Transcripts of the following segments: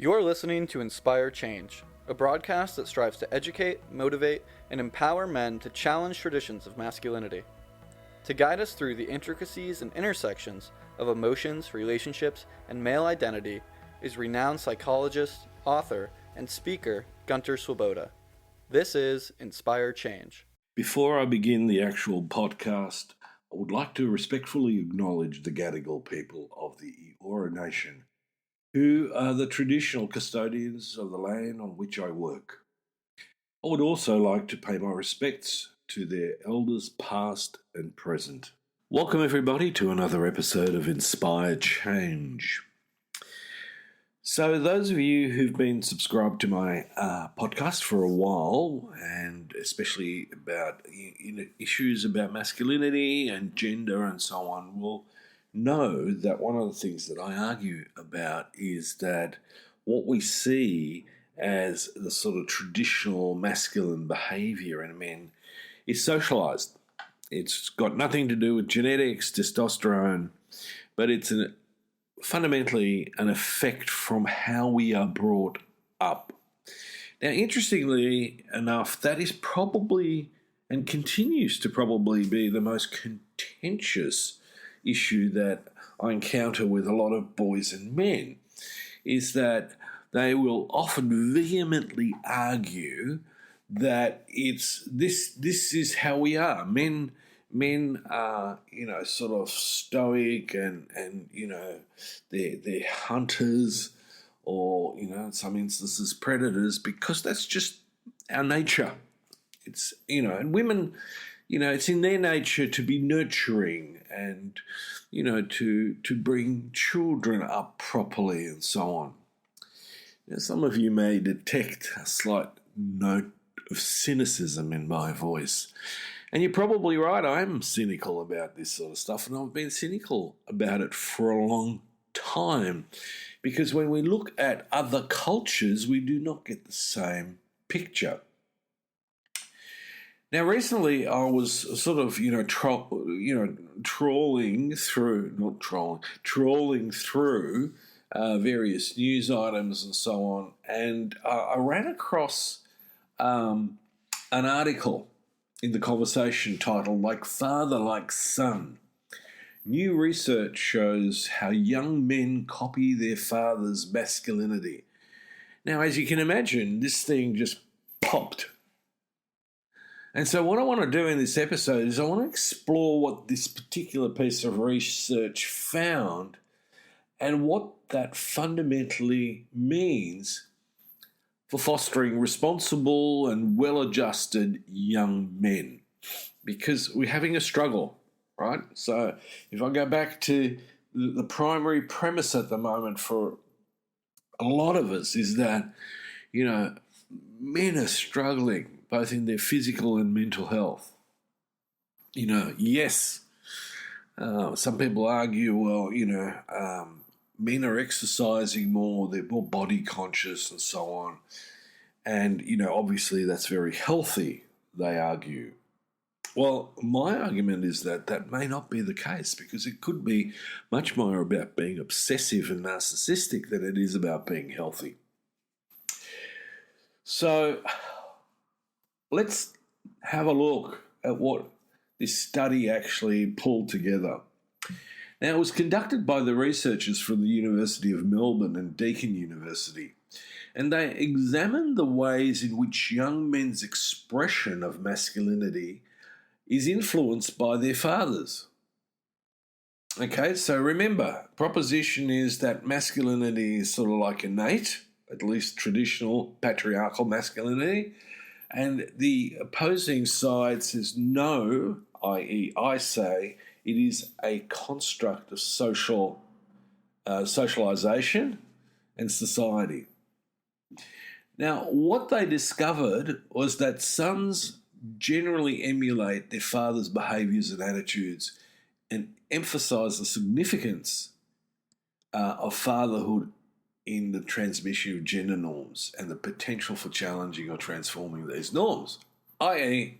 You're listening to Inspire Change, a broadcast that strives to educate, motivate, and empower men to challenge traditions of masculinity. To guide us through the intricacies and intersections of emotions, relationships, and male identity is renowned psychologist, author, and speaker Gunter. This is Inspire Change. Before I begin the actual podcast, I would like to respectfully acknowledge the Gadigal people of the Eora Nation, who are the traditional custodians of the land on which I work. I would also like to pay my respects to their elders past and present. Welcome everybody to another episode of Inspire Change. So those of you who've been subscribed to my podcast for a while, and especially about issues about masculinity and gender and so on, will know that one of the things that I argue about is that what we see as the sort of traditional masculine behaviour in men is socialised. It's got nothing to do with genetics, testosterone, but it's fundamentally an effect from how we are brought up. Now, interestingly enough, that is probably and continues to probably be the most contentious issue that I encounter with a lot of boys and men, is that they will often vehemently argue that this is how we are. Men are, sort of stoic and they're hunters or, in some instances predators, because that's just our nature. It's, and women, it's in their nature to be nurturing and, to bring children up properly and so on. Now, some of you may detect a slight note of cynicism in my voice. And you're probably right, I am cynical about this sort of stuff, and I've been cynical about it for a long time. Because when we look at other cultures, we do not get the same picture. Now, recently I was sort of, trawling through various news items and so on, and I ran across an article in the conversation titled "Like Father, Like Son." New research shows how young men copy their father's masculinity. Now, as you can imagine, this thing just popped. And so what I want to do in this episode is I want to explore what this particular piece of research found and what that fundamentally means for fostering responsible and well-adjusted young men. Because we're having a struggle, right? So if I go back to the primary premise at the moment for a lot of us is that, men are struggling both in their physical and mental health. Yes, some people argue, men are exercising more, they're more body conscious and so on. And, obviously that's very healthy, they argue. Well, my argument is that that may not be the case, because it could be much more about being obsessive and narcissistic than it is about being healthy. So let's have a look at what this study actually pulled together. Now, it was conducted by the researchers from the University of Melbourne and Deakin University, and they examined the ways in which young men's expression of masculinity is influenced by their fathers. Okay, so remember, proposition is that masculinity is sort of like innate, at least traditional patriarchal masculinity, and the opposing side says no, i.e. I say it is a construct of socialization and society. Now, what they discovered was that sons generally emulate their father's behaviours and attitudes and emphasise the significance of fatherhood in the transmission of gender norms and the potential for challenging or transforming these norms. I.e.,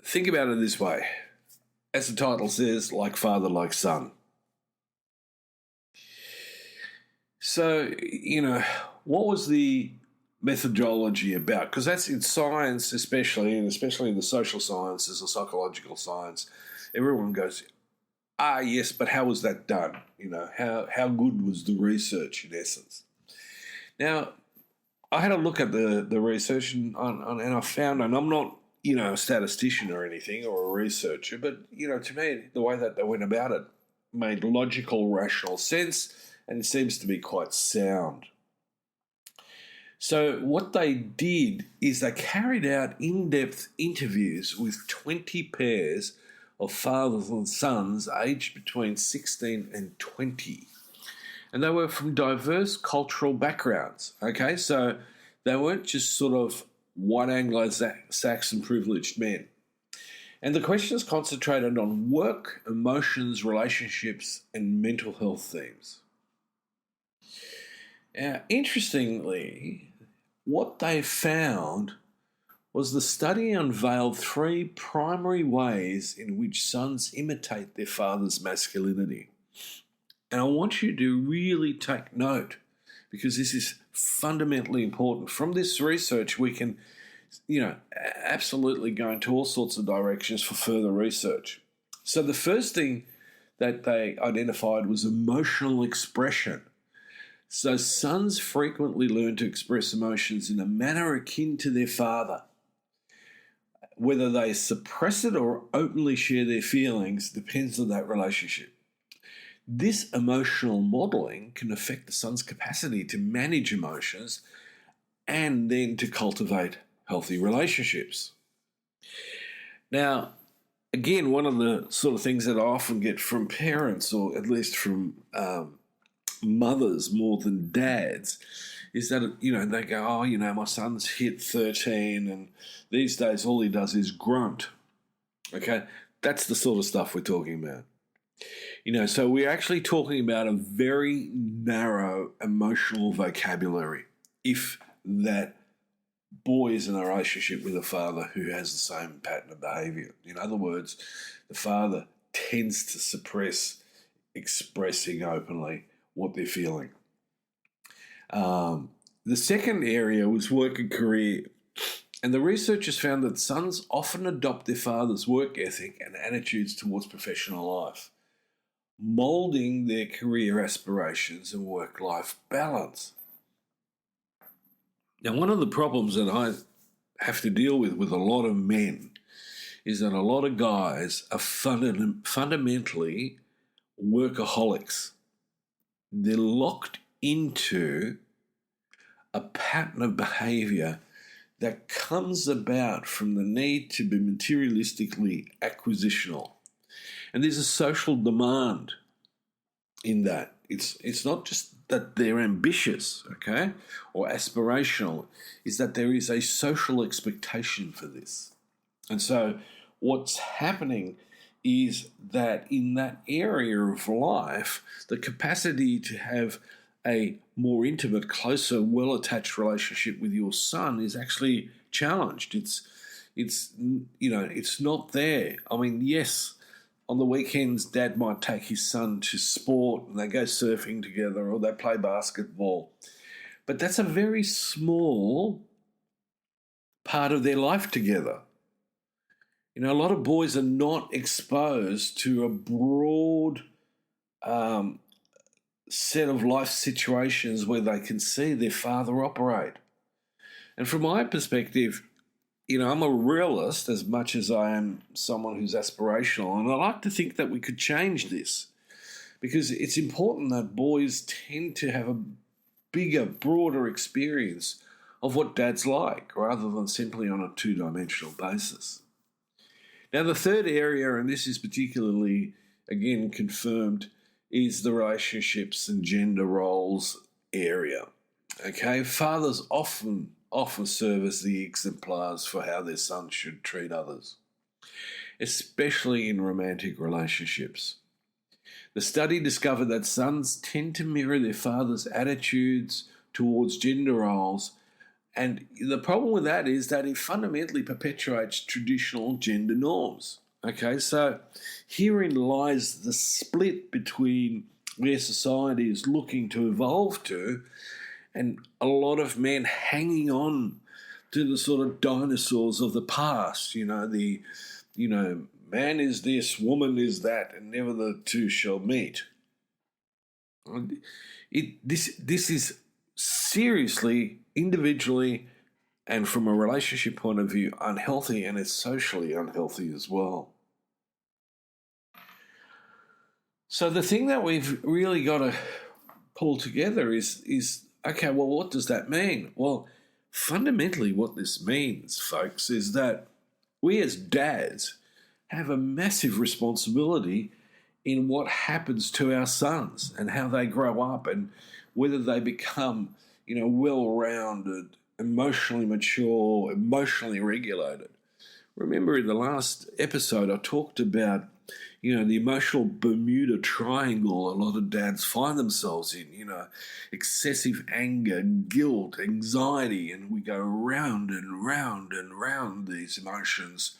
think about it this way. As the title says, like father, like son. So, what was the methodology about? Because that's in science, especially, and especially in the social sciences or psychological science, everyone goes, yes, but how was that done? How good was the research in essence? Now, I had a look at the research and I found, and I'm not, a statistician or anything or a researcher, but, to me, the way that they went about it made logical, rational sense, and it seems to be quite sound. So what they did is they carried out in-depth interviews with 20 pairs of fathers and sons aged between 16 and 20. And they were from diverse cultural backgrounds, okay? So they weren't just sort of white Anglo-Saxon privileged men. And the questions concentrated on work, emotions, relationships, and mental health themes. Now, interestingly, what they found was the study unveiled 3 primary ways in which sons imitate their father's masculinity. And I want you to really take note, because this is fundamentally important. From this research, we can, absolutely go into all sorts of directions for further research. So the first thing that they identified was emotional expression. So sons frequently learn to express emotions in a manner akin to their father. Whether they suppress it or openly share their feelings depends on that relationship. This emotional modelling can affect the son's capacity to manage emotions and then to cultivate healthy relationships. Now, again, one of the sort of things that I often get from parents, or at least from mothers more than dads, is that, they go, my son's hit 13 and these days all he does is grunt. Okay, that's the sort of stuff we're talking about. So we're actually talking about a very narrow emotional vocabulary if that boy is in a relationship with a father who has the same pattern of behaviour. In other words, the father tends to suppress expressing openly what they're feeling. The second area was work and career. And the researchers found that sons often adopt their father's work ethic and attitudes towards professional life, moulding their career aspirations and work-life balance. Now, one of the problems that I have to deal with a lot of men is that a lot of guys are fundamentally workaholics. They're locked into a pattern of behaviour that comes about from the need to be materialistically acquisitional. And there's a social demand in that. It's not just that they're ambitious, okay, or aspirational, is that there is a social expectation for this. And so what's happening is that in that area of life, the capacity to have a more intimate, closer, well-attached relationship with your son is actually challenged. It's not there. I mean, yes, on the weekends, Dad might take his son to sport and they go surfing together or they play basketball. But that's a very small part of their life together. A lot of boys are not exposed to a broad set of life situations where they can see their father operate. And from my perspective, I'm a realist as much as I am someone who's aspirational, and I like to think that we could change this because it's important that boys tend to have a bigger, broader experience of what dad's like rather than simply on a two-dimensional basis. Now, the third area, and this is particularly, again, confirmed, is the relationships and gender roles area. Okay, fathers often serve as the exemplars for how their sons should treat others, especially in romantic relationships. The study discovered that sons tend to mirror their father's attitudes towards gender roles, and the problem with that is that it fundamentally perpetuates traditional gender norms. Okay, so herein lies the split between where society is looking to evolve to, and a lot of men hanging on to the sort of dinosaurs of the past. Man is this, woman is that, and never the two shall meet. This is seriously, individually, and from a relationship point of view, unhealthy, and it's socially unhealthy as well. So the thing that we've really got to pull together is okay, well, what does that mean? Well, fundamentally what this means, folks, is that we as dads have a massive responsibility in what happens to our sons and how they grow up and whether they become, well-rounded, emotionally mature, emotionally regulated. Remember in the last episode I talked about, the emotional Bermuda Triangle a lot of dads find themselves in, excessive anger, guilt, anxiety, and we go round and round and round these emotions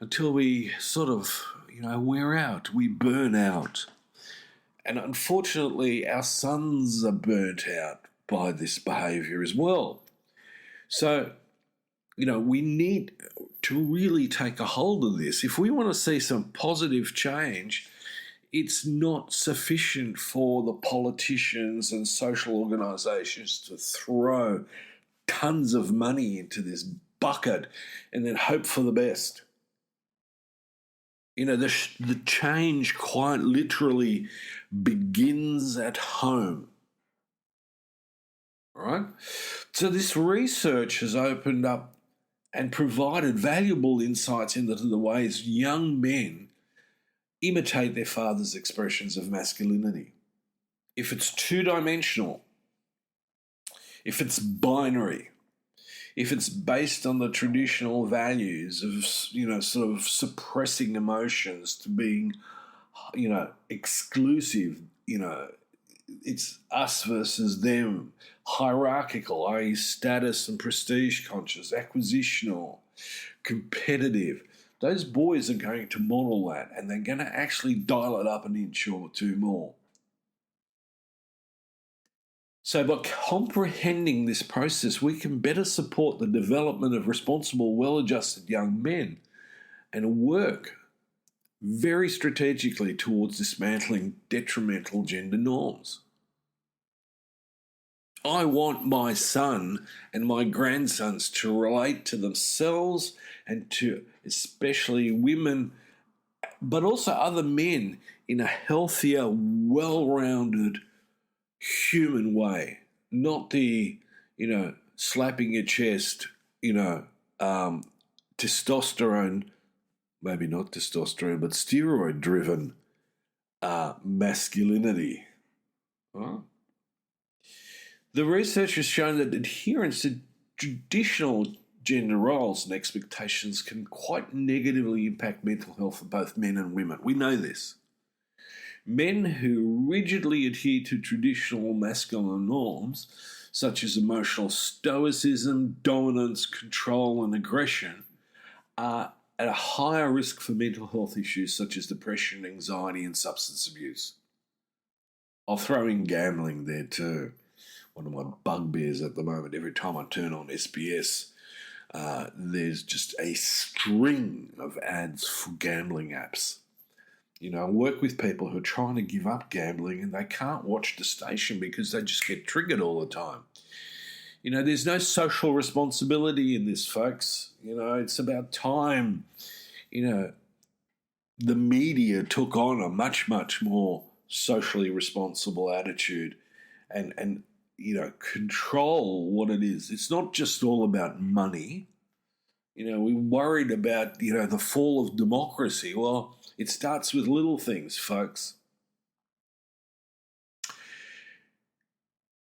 until we sort of, wear out, we burn out. And unfortunately, our sons are burnt out by this behaviour as well. So, we need to really take a hold of this. If we want to see some positive change, it's not sufficient for the politicians and social organisations to throw tons of money into this bucket and then hope for the best. The change quite literally begins at home. All right? So this research has opened up and provided valuable insights into the ways young men imitate their father's expressions of masculinity. If it's two-dimensional, if it's binary, if it's based on the traditional values of, sort of suppressing emotions to being, exclusive, it's us versus them, hierarchical, i.e. status and prestige conscious, acquisitional, competitive. Those boys are going to model that and they're going to actually dial it up an inch or two more. So by comprehending this process, we can better support the development of responsible, well-adjusted young men and work very strategically towards dismantling detrimental gender norms. I want my son and my grandsons to relate to themselves and to especially women, but also other men in a healthier, well-rounded, human way, not the, slapping your chest, testosterone, maybe not testosterone, but steroid-driven masculinity. Huh? The research has shown that adherence to traditional gender roles and expectations can quite negatively impact mental health of both men and women. We know this. Men who rigidly adhere to traditional masculine norms, such as emotional stoicism, dominance, control, and aggression, are at a higher risk for mental health issues such as depression, anxiety, and substance abuse. I'll throw in gambling there too. One of my bugbears at the moment, every time I turn on SBS, there's just a string of ads for gambling apps. I work with people who are trying to give up gambling and they can't watch the station because they just get triggered all the time. There's no social responsibility in this, folks. It's about time, the media took on a much, much more socially responsible attitude and control what it is. It's not just all about money. We're worried about, the fall of democracy. Well, it starts with little things, folks.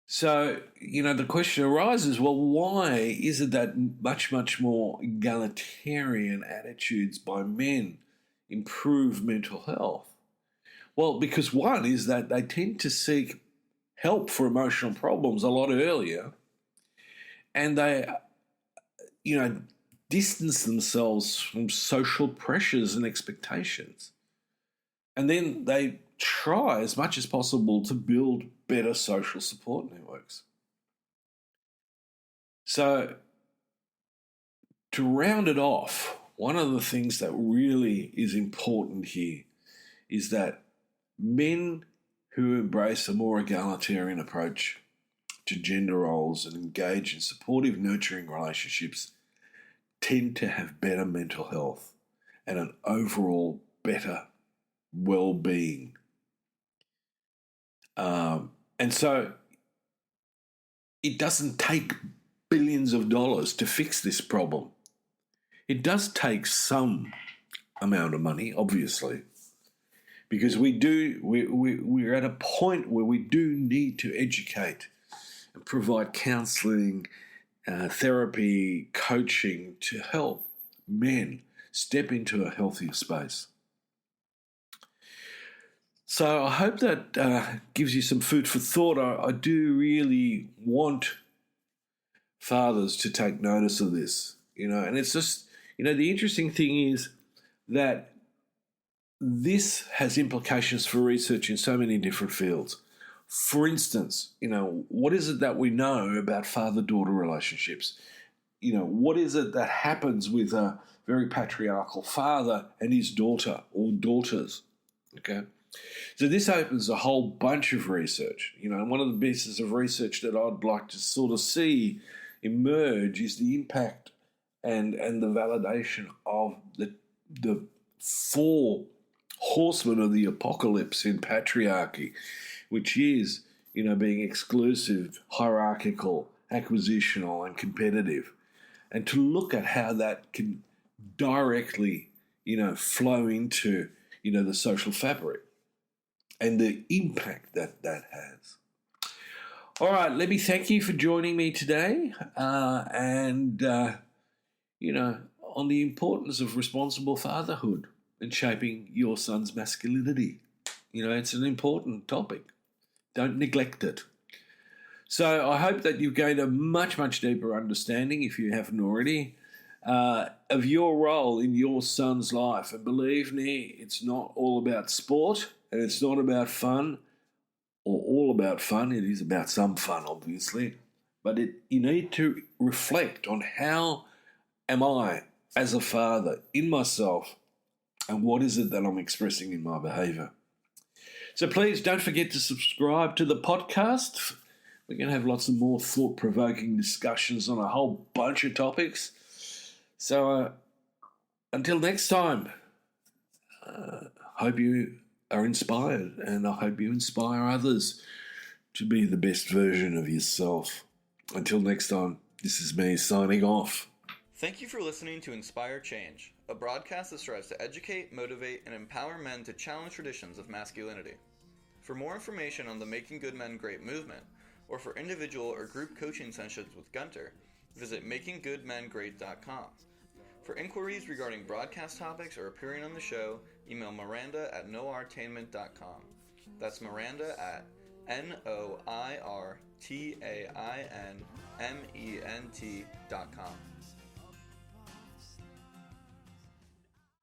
So, the question arises, well, why is it that much, much more egalitarian attitudes by men improve mental health? Well, because one is that they tend to seek help for emotional problems a lot earlier, and they, distance themselves from social pressures and expectations. And then they try as much as possible to build better social support networks. So, to round it off, one of the things that really is important here is that men who embrace a more egalitarian approach to gender roles and engage in supportive, nurturing relationships tend to have better mental health and an overall better well-being. And so it doesn't take billions of dollars to fix this problem. It does take some amount of money, obviously, because we're at a point where we do need to educate and provide counselling, therapy, coaching to help men step into a healthier space. So I hope that gives you some food for thought. I do really want fathers to take notice of this, and it's just, the interesting thing is that this has implications for research in so many different fields. For instance, what is it that we know about father-daughter relationships? What is it that happens with a very patriarchal father and his daughter or daughters? Okay. So this opens a whole bunch of research, and one of the pieces of research that I'd like to sort of see emerge is the impact and the validation of the four horsemen of the apocalypse in patriarchy, which is, being exclusive, hierarchical, acquisitional, and competitive, and to look at how that can directly, flow into, the social fabric and the impact that has. All right, let me thank you for joining me today, and on the importance of responsible fatherhood and shaping your son's masculinity. It's an important topic. Don't neglect it. So I hope that you've gained a much, much deeper understanding, if you haven't already, of your role in your son's life. And believe me, it's not all about sport, and it's not about fun, or all about fun. It is about some fun, obviously. But you need to reflect on how am I, as a father, in myself, and what is it that I'm expressing in my behaviour. So please don't forget to subscribe to the podcast. We're going to have lots of more thought-provoking discussions on a whole bunch of topics. So until next time, hope you are inspired, and I hope you inspire others to be the best version of yourself. Until next time, this is me signing off. Thank you for listening to Inspire Change, a broadcast that strives to educate, motivate, and empower men to challenge traditions of masculinity. For more information on the Making Good Men Great movement, or for individual or group coaching sessions with Gunter, visit makinggoodmengreat.com. For inquiries regarding broadcast topics or appearing on the show, email Miranda@noirtainment.com. That's Miranda at NOIRTAINMENT.com.